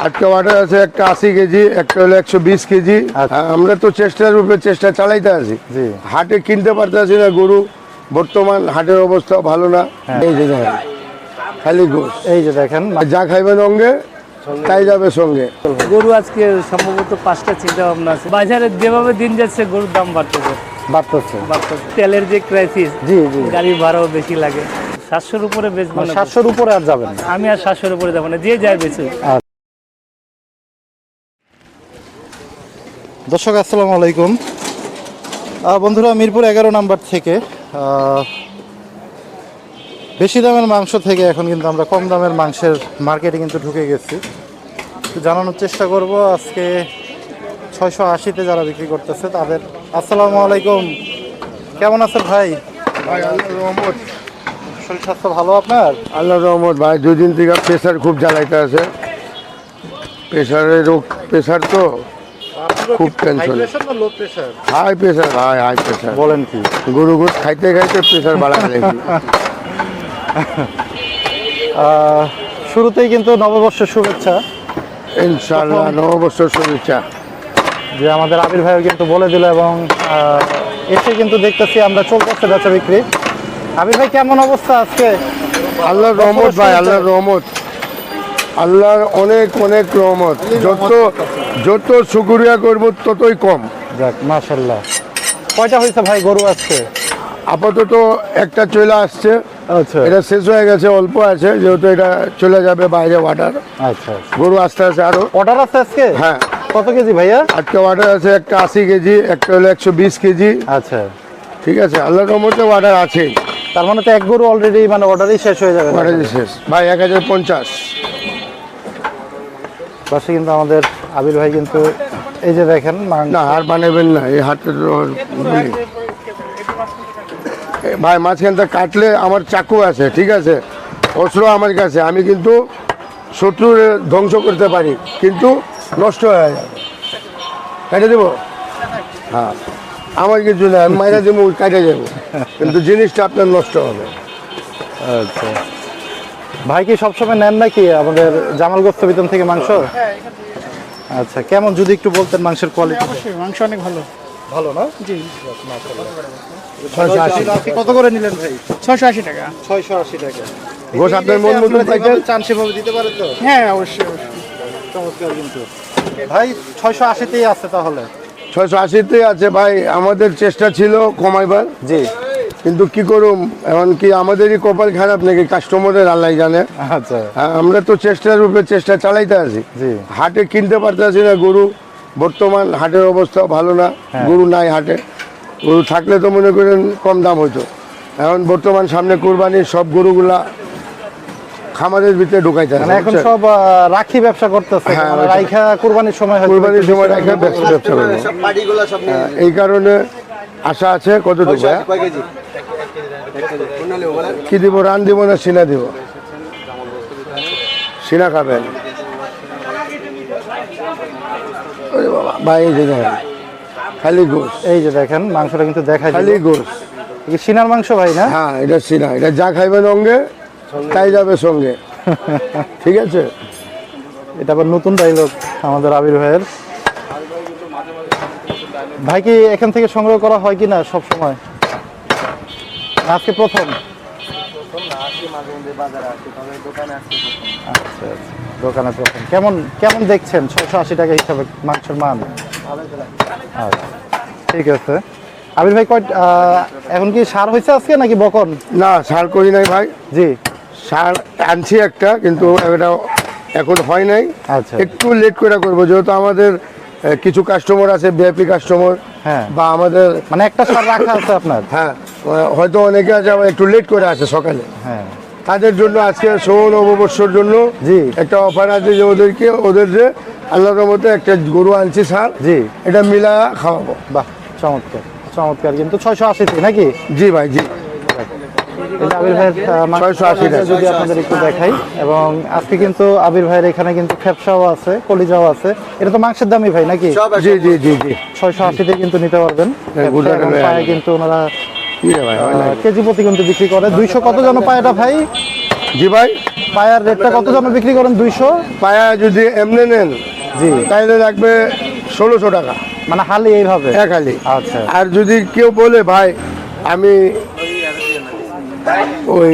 আটটা ওয়াটার আছে, একটা 80 কেজি, একটা হলো 120 কেজি। আমরা তো চেষ্টার উপরে চেষ্টা চালাইতে আছি। হাটে কিনতে পারতেছি না গরু, বর্তমান হাটের অবস্থা ভালো না। এই যে দেখেন খালি গোস, এই যে দেখেন যা খাইবেন অঙ্গে তাই যাবে সঙ্গে। গরু আজকে সম্ভবত 5টা চিন্তা ভাবনা আছে। বাজারে যেভাবে দিন যাচ্ছে গরুর দাম বাড়তেছে। তেলের যে ক্রাইসিস, জি জি, গাড়ির ভাড়াও বেশি লাগে। 700-র উপরে বেচবো না। 700-র উপরে আর যাবেন না। আমি আর 700-র উপরে যাবো না, যে যায় বেচুক। দর্শক আসসালামু আলাইকুম। বন্ধুরা, মিরপুর 11 নম্বর থেকে বেশি দামের মাংস থেকে এখন কিন্তু আমরা কম দামের মাংসের মার্কেটে কিন্তু ঢুকে গেছি। একটু জানানোর চেষ্টা করব আজকে 680-তে যারা বিক্রি করতেছে তাদের। আসসালামু আলাইকুম, কেমন আছেন ভাই? ভাই আল্লাহর রহমত, শরীর স্বাস্থ্য ভালো আপনার? আল্লাহর রহমত ভাই। 2 দিন থেকে প্রেশার খুব জ্বালাইতে আছে। প্রেশারের রোগ, প্রেশার তো খুব tension. Low pressure? High pressure ভাই, হাই প্রেশার। বলেন কি? গরু খাইতে খাইতে প্রেশার বাড়া লাগবে। শুরুতেই কিন্তু নববর্ষের শুভেচ্ছা। ইনশাআল্লাহ নববর্ষের শুভেচ্ছা। যে আমাদের আবির ভাইও কিন্তু বলে দিল এবং এসে কিন্তু দেখতেছি আমরা চলতেছে বেচা বিক্রি। আবির ভাই, কেমন অবস্থা আজকে? আল্লাহর রহমত ভাই, আল্লাহর রহমত, আল্লাহর অনেক অনেক রহমত। যত শুকরিয়া করব ততই কম। যাক মাশাআল্লাহ। কয়টা হয়েছে ভাই গরু আজকে? আপাতত একটা চলে আসছে। আচ্ছা, এটা শেষ হয়ে গেছে, অল্প আছে, যেহেতু এটা চলে যাবে বাইরে অর্ডার। আচ্ছা, গরু আসতে আছে আরো। অর্ডার আছে আজকে? হ্যাঁ। কত কেজি ভাইয়া? আটটা অর্ডার আছে, একটা 80 কেজি, একটা হলো 120 কেজি। আচ্ছা, ঠিক আছে, আল্লাহর রহমতে অর্ডার আছে। তার মানে তো এক গরু অলরেডি মানে অর্ডারই শেষ হয়ে যাবে। অর্ডার শেষ ভাই। 1050 পাশে কিন্তু আমাদের আবির ভাই কিন্তু এই যে দেখেন না, আর বানাবেন না এই হাতে ভাই। মাঝখানটা কাটলে আমার চাকু আছে, ঠিক আছে, অস্ত্র আমার কাছে, আমি কিন্তু শত্রুর ধ্বংস করতে পারি, কিন্তু নষ্ট হয়ে যাবে। কেটে দেবো? হ্যাঁ, আমার কিছু না, আমি মাইরা দেবো, কেটে যাবো, কিন্তু জিনিসটা আপনার নষ্ট হবে। আচ্ছা ভাই, কি সবসময় নেন নাকি আমাদের জামাল গোস্ত বিতন থেকে মাংস? আচ্ছা, কেমন যদি একটু বলতেন মাংসের কোয়ালিটি? অবশ্যই মাংস অনেক ভালো। ভালো না? জি। 680 কত করে নিলেন ভাই? 680 টাকা। 680 টাকা। গোস আপনার মন মতন পাইছেন? চান সেভাবে দিতে পারে তো? হ্যাঁ, অবশ্যই। চমৎকার কিন্তু ভাই। 680-তেই আছে তাহলে? 680-তে আছে ভাই। আমাদের চেষ্টা ছিল কমাইবার, জি, কিন্তু কি করুম, এমন কি আমাদেরই কপাল খারাপ নাকি কাস্টমারের, আল্লাহ জানে। আচ্ছা, হ্যাঁ, আমরা তো চেষ্টার উপরে চেষ্টা চালাইতে আছি। জি। হাটে কিনতে পারতেছি না গরু, বর্তমান হাটের অবস্থা ভালো না। গরু নাই হাটে। গরু থাকলে তো মনে করেন কম দাম হইতো। এখন বর্তমান সামনে কুরবানি, সব গরুগুলা খামারের ভিতরে ঢুকাইতে মানে এখন সব রাখি ব্যবসা করতেছে। হ্যাঁ, মানে রাইখা কুরবানির সময় হয়তো কুরবানির সময় রাখা ব্যবসা করবো। এই কারণে আশা আছে। কত দেবো? কি দিব? রান দিব না সিনা দিব? সিনা খাবেন? ওরে বাবা ভাই, এই যে দেখেন খালি গোস। এই যে দেখেন মাংসটা কিন্তু দেখাই খালি গোস। কি সিনার মাংস ভাই না? হ্যাঁ, এটা সিনা। এটা যা খাইবেন অঙ্গে তাই যাবে সঙ্গে। ঠিক আছে। এটা আবার নতুন ডায়লগ আমাদের আবির ভাইয়ের। ভাই, কি এখান থেকে সংগ্রহ করা হয় কিনা সব সময়? আজকে প্রথম? আচ্ছা, দোকানে প্রথম। কেমন কেমন দেখছেন 680 টাকা হিসাবে মাংসের মান? আচ্ছা, ঠিক আছে। আবির ভাই, এখন কি সার হয়েছে আজকে নাকি বকন? না, সার করি নাই ভাই। জি, সার আনছি একটা, কিন্তু এটা এখন হয় নাই। আচ্ছা, একটু লেট করে করবো, যেহেতু আমাদের কিছু কাস্টমার আছে, ভিআইপি কাস্টমার, হ্যাঁ, বা আমাদের মানে একটা সার রাখা আছে আপনার? হ্যাঁ, হয়তো অনেকে আছে আবার একটু লেট করে আসে সকালে, হ্যাঁ, তাদের জন্য আজকে নববর্ষের জন্য জি একটা অফার আছে, যে ওদের যে আল্লাহর রহমতে একটা গরু আনছি সার, জি, এটা মিলা খাওয়াবো। বাহ, চমৎকার চমৎকার। কিন্তু 680 নাকি? জি ভাই, জি। এটা আবির ভাইয়ের 680 টাকা। যদি আপনাদের একটু দেখাই। এবং আজকে কিন্তু আবির ভাইয়ের এখানে কিন্তু খেপসাও আছে, কলিজাও আছে। এটা তো মাংসের দামই ভাই নাকি? জি জি জি জি। 680-তে কিন্তু নিতে পারবেন। এবং পায়ে কিন্তু ওনারা কি রে ভাই, হয় না? কেজি প্রতি কিন্তু বিক্রি করে। 200 কত যেন পায়টা ভাই? জি ভাই, পায়ার রেটটা কত দামে বিক্রি করেন? 200? পায়া যদি এমনি নেন জি, তাইলে লাগবে 1600 টাকা মানে হালি এইভাবে? এক হালি। আচ্ছা, আর যদি কেউ বলে ভাই আমি ওই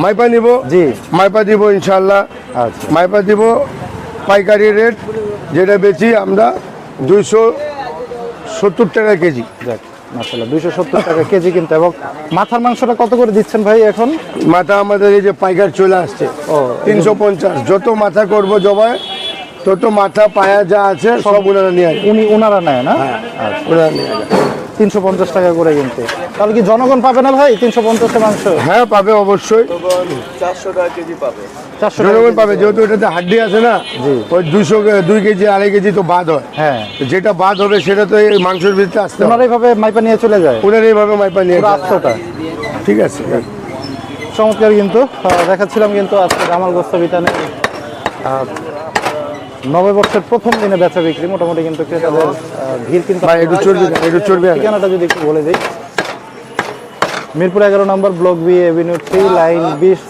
মাইপা নিব, জি, মাইপা দিব ইনশাল্লাহ, আচ্ছা, মাইপা দিব পাইকারি রেট, যেটা বেচি আমরা 270 টাকা কেজি। যাক মাশাআল্লাহ, 270 টাকা কেজি কিন্তু। এবং মাথার মাংসটা কত করে দিচ্ছেন ভাই এখন? মাথা আমাদের এই যে পাইকার চলে আসছে ও 350, যত মাথা করব জবাই তত মাথা পায়া যা আছে সব ওনারা নিয়ে আসবে। ওনারা নেয় না? আচ্ছা, ওনারা নিয়ে আসবে। 350 টাকা করে কিন্তু। তাহলে কি জনগণ পাবে না ভাই 350 মাংস? হ্যাঁ পাবে অবশ্যই, 400 টাকা কেজি পাবে। 400 জনগণ পাবে, যেহেতু এটাতে হাড্ডি আছে না। জি। ওই 2 কেজি 2.5 কেজি তো বাদ হয়, হ্যাঁ, যেটা বাদ হবে সেটা তো এই মাংসের ভিতরে আসতে হবে। ওনারা এইভাবে মাইপা নিয়ে চলে যায় ওনারা এইভাবে মাইপা নিয়ে পুরো আসবে। 800টা। ঠিক আছে। চমৎকার কিন্তু। দেখাচ্ছিলাম কিন্তু আজকে জামাল গোস্ত বিতানে নববর্ষের প্রথম দিনে বেচা বিক্রি মোটামুটি কিন্তু ক্রেতাদের ভিড় কিন্তু। ভাই একটু চর্বি দেন, একটু চর্বি আনেন। ঠিকানাটা যদি একটু বলে দিই, মিরপুর 11 নম্বর, block B, avenue 3, line 20,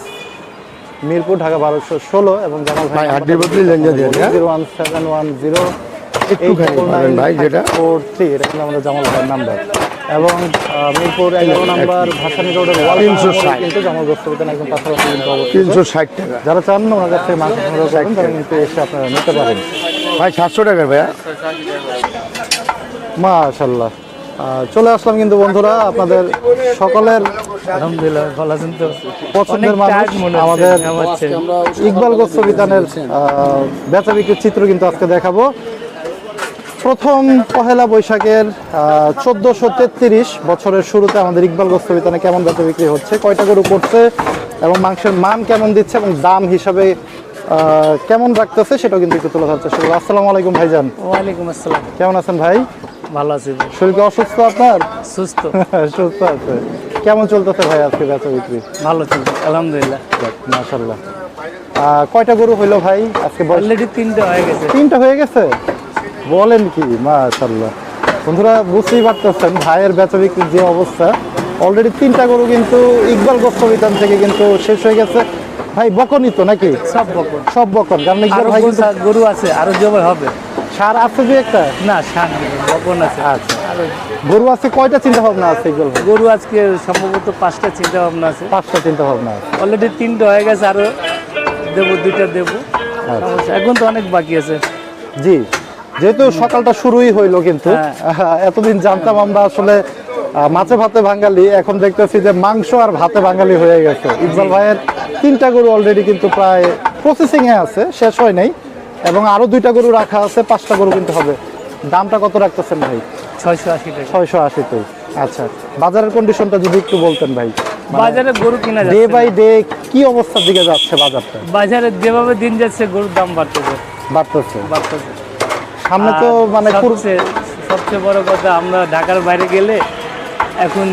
Mirpur, Dhaka 1216। এবং জামাল ভাই হাড্ডির বদলে লেঞ্জা দিয়ে দেন, হ্যাঁ? 01710 একটুখানি পাবেন ভাই, যেটা 89943, এটা কিন্তু আমাদের জামাল ভাইয়ের নাম্বার। এবং মিরপুর 11 নম্বর ভাসানী রোডের 360 কিন্তু জামাল গোস্ত বিতানে একদম পাশাপাশি কিন্তু অবস্থিত। 360 টাকা। যারা চান না ওনার কাছ থেকে মাংস সংগ্রহ করবেন, তারা কিন্তু এসে আপনারা নিতে পারেন। ভাই 700 টাকা ভাইয়া। মাশাআল্লাহ। চলে আসলাম কিন্তু বন্ধুরা আপনাদের সকলের আলহামদুলিল্লাহ ভালো আছেন তো? পছন্দের অনেক মানুষ টায়ার্ড মনে হচ্ছে, আমাদের ঘামাচ্ছে। ইকবাল গোস্ত বিতানের বেচা বিক্রির চিত্র কিন্তু আজকে দেখাবো। প্রথম পহেলা বৈশাখের 1433 বছরের শুরুতে আমাদের ইকবাল গোস্ত বিতানে কেমন বেচা বিক্রি হচ্ছে, কয়টা গরু পড়ছে এবং মাংসের মান কেমন দিচ্ছে এবং দাম হিসাবে কেমন রাখতেছে সেটাও কিন্তু একটু তুলে ধরার চেষ্টা করবো। আসসালামু আলাইকুম ভাইজান। ওয়ালাইকুম আসসালাম। কেমন আছেন ভাই? ভালো আছি ভাই। শরীর কি অসুস্থ আপনার? সুস্থ। সুস্থ আছে। কেমন চলতেছে ভাই আজকে বেচা বিক্রি? ভালো চলছে আলহামদুলিল্লাহ। মাশাআল্লাহ। কয়টা গরু হইলো ভাই আজকে? অলরেডি 3টে হয়ে গেছে। 3টা হয়ে গেছে? বলেন কি, মাশাআল্লাহ। বন্ধুরা বুঝতেই পারতেছেন ভাইয়ের বেচা বিক্রির যে অবস্থা, অলরেডি 3টা গরু কিন্তু ইকবাল গোস্ত বিতান থেকে কিন্তু শেষ হয়ে গেছে। ভাই বকনই তো নাকি? সব বকন। সব বকন, কারণ ইকবাল আরো ভাই কিন্তু গরু আছে, আরো জবাই হবে। সার আছে দুই একটা? না সার নেই, বকন আছে। আচ্ছা, গরু আছে কয়টা চিন্তা ভাবনা আছে ইকবাল ভাই? গরু আজকে সম্ভবত 5টা চিন্তা ভাবনা আছে। 5টা চিন্তা ভাবনা আছে। অলরেডি 3টে হয়ে গেছে, আরো দেবো, 2টা দেবো। সমস্যা, এখন তো অনেক বাকি আছে। জি, যেহেতু সকালটা শুরুই হইলো কিন্তু এতদিন জানতাম আমরা আসলে মাছে ভাতে বাঙালি, এখন দেখতেছি যে মাংস আর ভাতে বাঙালি হয়ে গেছে। ইকবাল ভাইয়ের 3টা গরু অলরেডি কিন্তু প্রায় প্রসেসিং এ আছে, শেষ হয় নাই, এবং আরো 2টা গরু রাখা আছে, 5টা গরু কিন্তু হবে। দামটা কত রাখতেছেন ভাই? 680 টাকা। 680। আচ্ছা, বাজারের কন্ডিশনটা যদি একটু বলতেন ভাই। বাজারে গরু কিনা ডে যাচ্ছে বাই না। ডে কি অবস্থার দিকে যাচ্ছে বাজারটা? বাজারে যেভাবে দিন যাচ্ছে গরুর দাম বাড়তেছে। বাড়তেছে। সামনে তো আর মানে সবচেয়ে বড় কথা, আমরা ঢাকার বাইরে গেলে এখন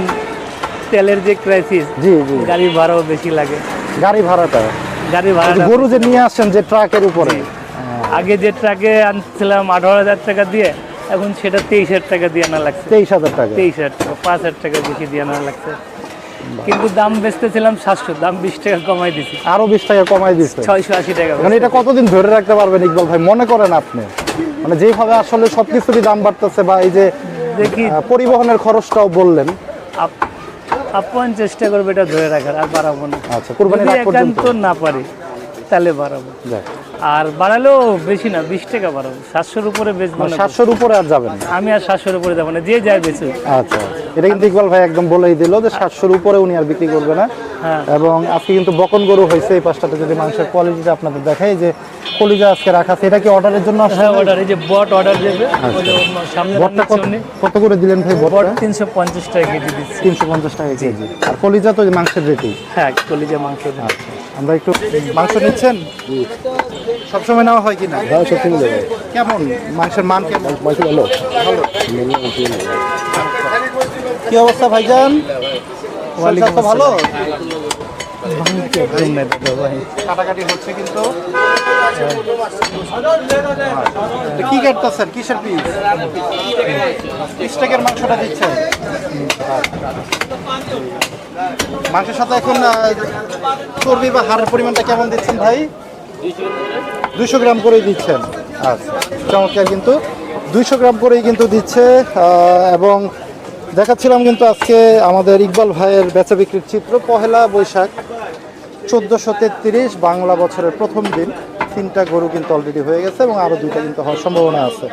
তেলের যে ক্রাইসিস, জি জি, গাড়ি ভাড়াও বেশি লাগে। গাড়ি ভাড়াটা, গাড়ি ভাড়া গরু যে নিয়ে আসছেন যে ট্রাকের উপরে, আগে যে ট্রাকে আনছিলাম 18,000 টাকা দিয়ে, এখন সেটা 23,000 টাকা দিয়ে আনা লাগছে। 23,000 টাকা। 23,000 টাকা, 5,000 টাকা বেশি দিয়ে আনা লাগছে। কিন্তু দাম বেচতেছিলাম 700, দাম 20 টাকা কমাই দিছি, আরো 20 টাকা কমাই দিচ্ছে। 680 টাকা। মানে এটা কতদিন ধরে রাখতে পারবেন ইকবাল ভাই মনে করেন আপনি? মানে যেভাবে আসলে সবকিছুরই দাম বাড়তেছে, বা এই যে দেখি পরিবহনের খরচটাও বললেন, আপ্যায়ন চেষ্টা করবে এটা ধরে রাখার, আর বাড়াবো না। আচ্ছা, কুরবানির যদি আগ পর্যন্ত একান্ত না পারি তাহলে বাড়াবো, যাক, আর বাড়ালেও বেশি না, 20 টাকা বাড়াবো। 700-র উপরে বেচবো মানে না। 700-র উপরে আর যাবেন না? আমি আর 700-র উপরে যাবো না, যে যায় বেচুক। আচ্ছা, এটা কিন্তু ইকবাল ভাই একদম বলেই দিল যে 700-র উপরে উনি আর বিক্রি করবে না। হ্যাঁ। এবং আজকে কিন্তু বকন গরু হয়েছে এই পাঁচটাতে। যদি মাংসের কোয়ালিটিটা আপনাদের দেখাই, যে কলিজা আজকে রাখা আছে, এটা কি অর্ডারের জন্য আসছে? হ্যাঁ অর্ডার, এই যে বট অর্ডার দেবে, ওই যে সামনে বটটা কত করে দিলেন ভাই? বট বটটা 350 টাকা কেজি দিচ্ছি। 350 টাকা কেজি। আর কলিজা তো মাংসের রেটেই। হ্যাঁ কলিজা মাংস। আচ্ছা, আমরা একটু মাংস নিচ্ছেন, সবসময় নেওয়া হয় কিনা? কেমন মাংসের মান? কেমন মাংস? ভালো। কি অবস্থা ভাইজান? ওয়ালাইকুম তো ভালো। কাটাকাটি হচ্ছে কিন্তু। কি কাটতেছেন? কিসের পিস? স্টেকের মাংসটা দিচ্ছেন? মাংসের সাথে এখন চর্বি বা হাড়ের পরিমাণটা কেমন দিচ্ছেন ভাই? 200 গ্রাম করেই দিচ্ছেন। আচ্ছা, চমৎকার, কিন্তু 200 গ্রাম করেই কিন্তু দিচ্ছে। এবং দেখাচ্ছিলাম কিন্তু আজকে আমাদের ইকবাল ভাইয়ের বেচা বিক্রির চিত্র। পহেলা বৈশাখ 1433 বাংলা বছরের প্রথম দিন 3টা গরু কিন্তু অলরেডি হয়ে গেছে এবং আরও 2টা কিন্তু হওয়ার সম্ভাবনা আছে।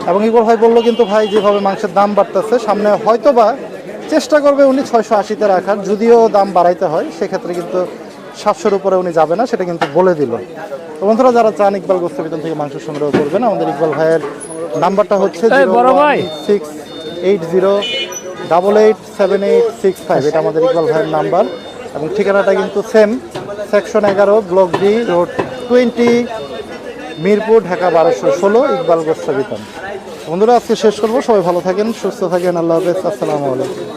এবং ইকবাল ভাই বললো কিন্তু ভাই যেভাবে মাংসের দাম বাড়তেছে সামনে হয়তোবা চেষ্টা করবে উনি 680-তে রাখার, যদিও দাম বাড়াইতে হয় সেক্ষেত্রে কিন্তু 700-র উপরে উনি যাবে না, সেটা কিন্তু বলে দিল। তো বন্ধুরা যারা চান ইকবাল গোস্ত বিতান থেকে মাংস সংগ্রহ করবেন, আমাদের ইকবাল ভাইয়ের নাম্বারটা হচ্ছে 01680887865, এটা আমাদের ইকবাল ভাইয়ের নাম্বার। এবং ঠিকানাটা কিন্তু same, section 11, block B, road 20, Mirpur, Dhaka 1216, Iqbal Gosht Bitan. বন্ধুরা আজকে শেষ করবো, সবাই ভালো থাকেন, সুস্থ থাকেন, আল্লাহ হাফেজ, আসসালামু আলাইকুম।